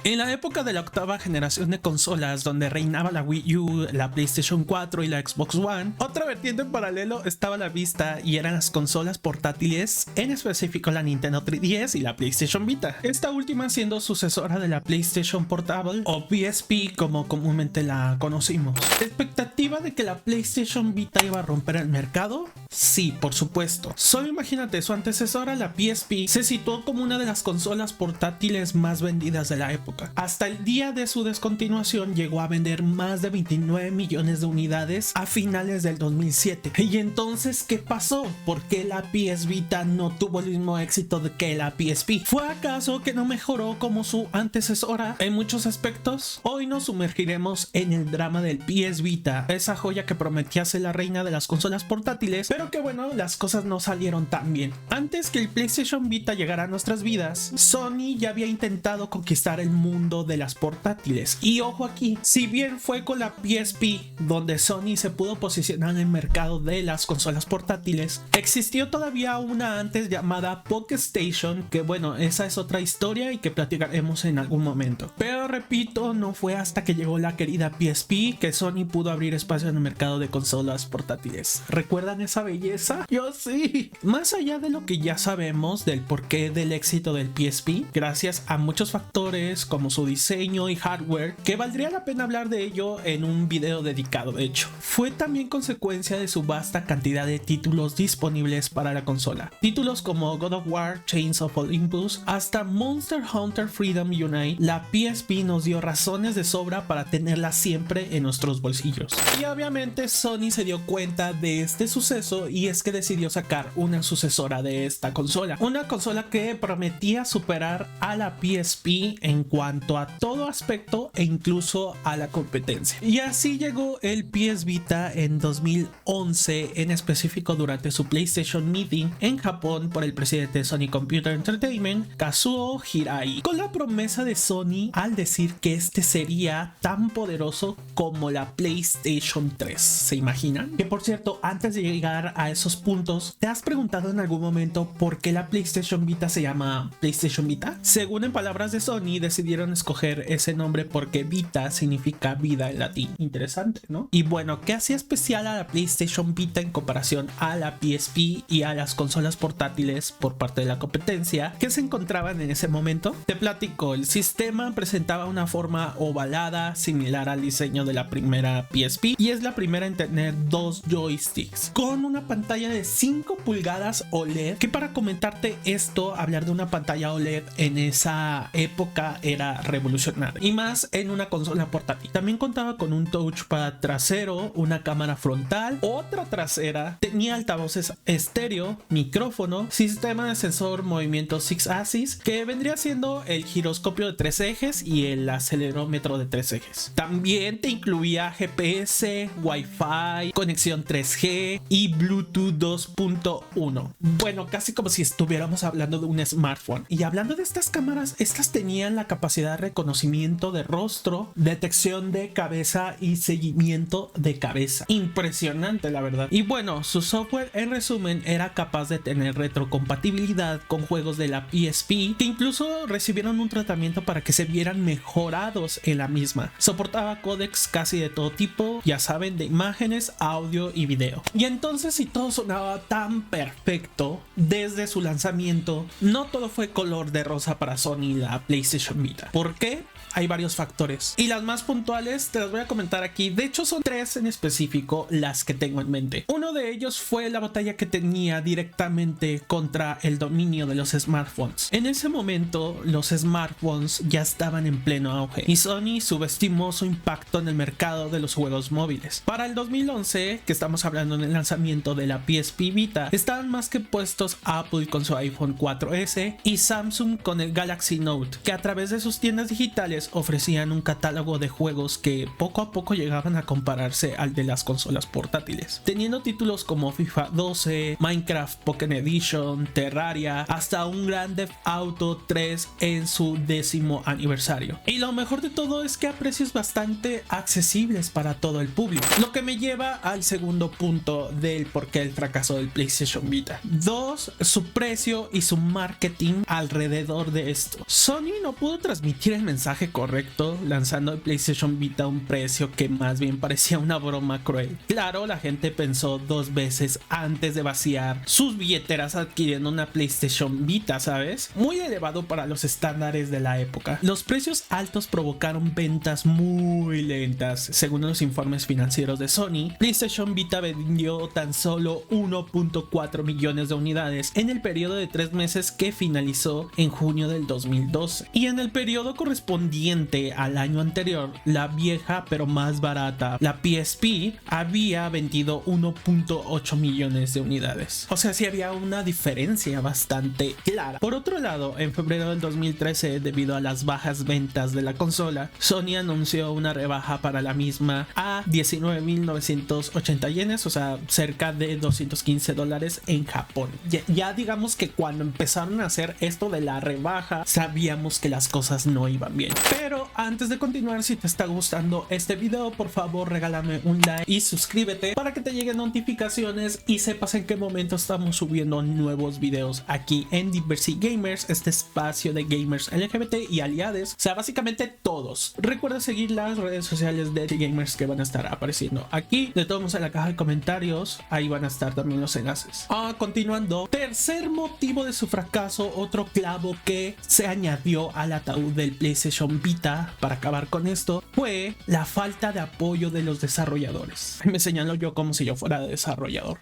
En la época de la octava generación de consolas, donde reinaba la Wii U, la PlayStation 4 y la Xbox One, otra vertiente en paralelo estaba a la vista y eran las consolas portátiles, en específico la Nintendo 3DS y la PlayStation Vita. Esta última siendo sucesora de la PlayStation Portable o PSP como comúnmente la conocimos. ¿La expectativa de que la PlayStation Vita iba a romper el mercado? Sí, por supuesto. Solo imagínate, su antecesora, la PSP, se situó como una de las consolas portátiles más vendidas de la época. Hasta el día de su descontinuación llegó a vender más de 29 millones de unidades a finales del 2007. Y entonces, ¿qué pasó? ¿Por qué la PS Vita no tuvo el mismo éxito que la PSP? ¿Fue acaso que no mejoró como su antecesora en muchos aspectos? Hoy nos sumergiremos en el drama del PS Vita, esa joya que prometía ser la reina de las consolas portátiles, pero que bueno, las cosas no salieron tan bien. Antes que el PlayStation Vita llegara a nuestras vidas, Sony ya había intentado conquistar el mundo de las portátiles. Y ojo aquí, si bien fue con la PSP donde Sony se pudo posicionar en el mercado de las consolas portátiles, existió todavía una antes llamada Pocket Station, que bueno, esa es otra historia y que platicaremos en algún momento. Pero repito, no fue hasta que llegó la querida PSP que Sony pudo abrir espacio en el mercado de consolas portátiles. ¿Recuerdan esa belleza? Yo sí. Más allá de lo que ya sabemos del porqué del éxito del PSP, gracias a muchos factores como su diseño y hardware, que valdría la pena hablar de ello en un video dedicado de hecho, fue también consecuencia de su vasta cantidad de títulos disponibles para la consola. Títulos como God of War, Chains of Olympus, hasta Monster Hunter Freedom Unite, la PSP nos dio razones de sobra para tenerla siempre en nuestros bolsillos. Y obviamente Sony se dio cuenta de este suceso y es que decidió sacar una sucesora de esta consola. Una consola que prometía superar a la PSP en cuanto a todo aspecto e incluso a la competencia. Y así llegó el PS Vita en 2011, en específico durante su PlayStation Meeting en Japón por el presidente de Sony Computer Entertainment, Kazuo Hirai, con la promesa de Sony al decir que este sería tan poderoso como la PlayStation 3. ¿Se imaginan? Que por cierto, antes de llegar a esos puntos, ¿te has preguntado en algún momento por qué la PlayStation Vita se llama PlayStation Vita? Según en palabras de Sony, decidieron escoger ese nombre porque Vita significa vida en latín. Interesante, ¿no? Y bueno, ¿qué hacía especial a la PlayStation Vita en comparación a la PSP y a las consolas portátiles por parte de la competencia que se encontraban en ese momento? Te platico, el sistema presentaba una forma ovalada similar al diseño de la primera PSP y es la primera en tener dos joysticks con una pantalla de 5 pulgadas OLED, que para comentarte esto, hablar de una pantalla OLED en esa época era revolucionario y más en una consola portátil. También contaba con un touchpad trasero, una cámara frontal, otra trasera, tenía altavoces estéreo, micrófono, sistema de sensor movimiento 6 axis que vendría siendo el giroscopio de 3 ejes y el acelerómetro de 3 ejes. También te incluía GPS, Wi-Fi, conexión 3G y Bluetooth 2.1. Bueno, casi como si estuviéramos hablando de un smartphone. Y hablando de estas cámaras, estas tenían la capacidad de reconocimiento de rostro, detección de cabeza y seguimiento de cabeza. Impresionante, la verdad. Y bueno, su software en resumen era capaz de tener retrocompatibilidad con juegos de la PSP que incluso recibieron un tratamiento para que se vieran mejorados en la misma. Soportaba códecs casi de todo tipo, ya saben, de imágenes, audio y video. Y entonces, si todo sonaba tan perfecto desde su lanzamiento, no todo fue color de rosa para Sony y la PlayStation Vita. ¿Por qué? Hay varios factores y las más puntuales te las voy a comentar aquí. De hecho son 3 en específico las que tengo en mente. Uno de ellos fue la batalla que tenía directamente contra el dominio de los smartphones. En ese momento los smartphones ya estaban en pleno auge y Sony subestimó su impacto en el mercado de los juegos móviles. Para el 2011, que estamos hablando en el lanzamiento de la PSP Vita, estaban más que puestos Apple con su iPhone 4S y Samsung con el Galaxy Note, que a través de sus tiendas digitales ofrecían un catálogo de juegos que poco a poco llegaban a compararse al de las consolas portátiles, teniendo títulos como FIFA 12, Minecraft Pocket Edition, Terraria, hasta un Grand Theft Auto 3 en su 10º aniversario. Y lo mejor de todo es que a precios bastante accesibles para todo el público, lo que me lleva al segundo punto del porqué el fracaso del PlayStation Vita. 2. Su precio y su marketing alrededor de esto. Sony no pudo transmitir el mensaje correcto, lanzando el PlayStation Vita a un precio que más bien parecía una broma cruel. Claro, la gente pensó dos veces antes de vaciar sus billeteras adquiriendo una PlayStation Vita, ¿sabes? Muy elevado para los estándares de la época. Los precios altos provocaron ventas muy lentas. Según los informes financieros de Sony, PlayStation Vita vendió tan solo 1.4 millones de unidades en el periodo de 3 meses que finalizó en junio del 2012. Y en el periodo correspondiente al año anterior, la vieja pero más barata, la PSP, había vendido 1.8 millones de unidades. O sea, sí había una diferencia bastante clara. Por otro lado, en febrero del 2013, debido a las bajas ventas de la consola, Sony anunció una rebaja para la misma a 19.980 yenes, o sea, cerca de $215 en Japón. Ya digamos que cuando empezaron a hacer esto de la rebaja, sabíamos que las cosas no iban bien. Pero antes de continuar, si te está gustando este video, por favor regálame un like y suscríbete para que te lleguen notificaciones y sepas en qué momento estamos subiendo nuevos videos aquí en Diversity Gamers, este espacio de gamers LGBT y aliados, o sea, básicamente todos. Recuerda seguir las redes sociales de gamers que van a estar apareciendo aquí. De todos modos, en la caja de comentarios ahí van a estar también los enlaces. Continuando, tercer motivo de su fracaso, otro clavo que se añadió al ataúd del PlayStation Vita para acabar con esto, fue la falta de apoyo de los desarrolladores. Me señalo yo como si yo fuera desarrollador.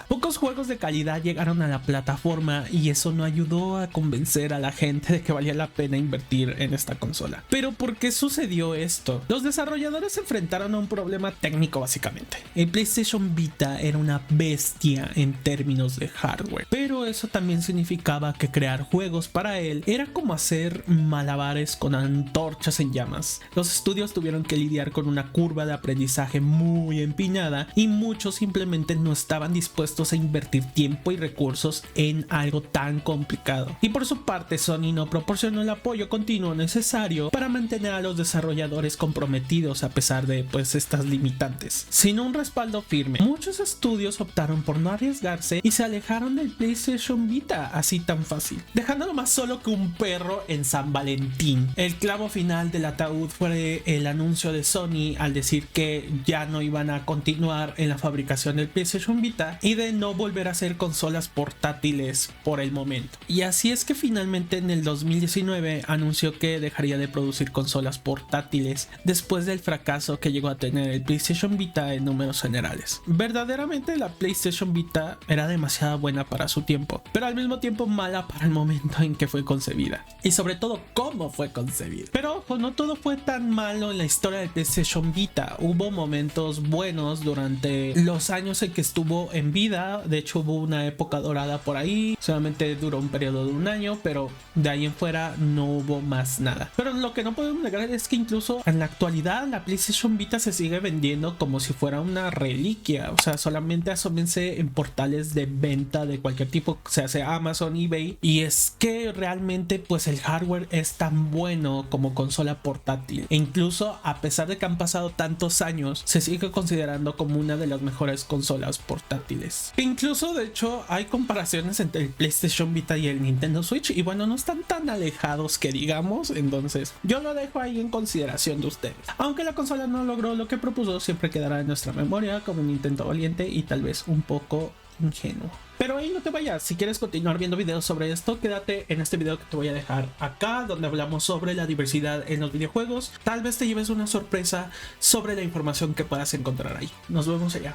Pocos juegos de calidad llegaron a la plataforma y eso no ayudó a convencer a la gente de que valía la pena invertir en esta consola. Pero ¿por qué sucedió esto? Los desarrolladores se enfrentaron a un problema técnico básicamente. El PlayStation Vita era una bestia en términos de hardware, pero eso también significaba que crear juegos para él era como hacer malabares con antorchas en llamas. Los estudios tuvieron que lidiar con una curva de aprendizaje muy empinada y muchos simplemente no estaban dispuestos a invertir tiempo y recursos en algo tan complicado. Y por su parte, Sony no proporcionó el apoyo continuo necesario para mantener a los desarrolladores comprometidos a pesar de estas limitantes. Sin un respaldo firme, muchos estudios optaron por no arriesgarse y se alejaron del PlayStation Vita así tan fácil, dejándolo más solo que un perro en San Valentín. El clavo final del ataúd fue el anuncio de Sony al decir que ya no iban a continuar en la fabricación del PlayStation Vita y de no volver a hacer consolas portátiles por el momento. Y así es que finalmente en el 2019 anunció que dejaría de producir consolas portátiles después del fracaso que llegó a tener el PlayStation Vita en números generales. Verdaderamente la PlayStation Vita era demasiado buena para su tiempo, pero al mismo tiempo mala para el momento en que fue concebida y sobre todo cómo fue concebida. Pero ojo, no todo fue tan malo en la historia del PlayStation Vita. Hubo momentos buenos durante los años en que estuvo en vida. De hecho, hubo una época dorada por ahí, solamente duró un periodo de un año, pero de ahí en fuera no hubo más nada. Pero lo que no podemos negar es que incluso en la actualidad la PlayStation Vita se sigue vendiendo como si fuera una reliquia. O sea, solamente asómense en portales de venta de cualquier tipo, sea Amazon, eBay, y es que realmente el hardware es tan bueno como consola portátil, e incluso a pesar de que han pasado tantos años se sigue considerando como una de las mejores consolas portátiles. Incluso de hecho hay comparaciones entre el PlayStation Vita y el Nintendo Switch y bueno, no están tan alejados que digamos, entonces yo lo dejo ahí en consideración de ustedes. Aunque la consola no logró lo que propuso, siempre quedará en nuestra memoria como un intento valiente y tal vez un poco ingenuo. Pero ahí no te vayas, si quieres continuar viendo videos sobre esto, quédate en este video que te voy a dejar acá, donde hablamos sobre la diversidad en los videojuegos. Tal vez te lleves una sorpresa sobre la información que puedas encontrar ahí. Nos vemos allá.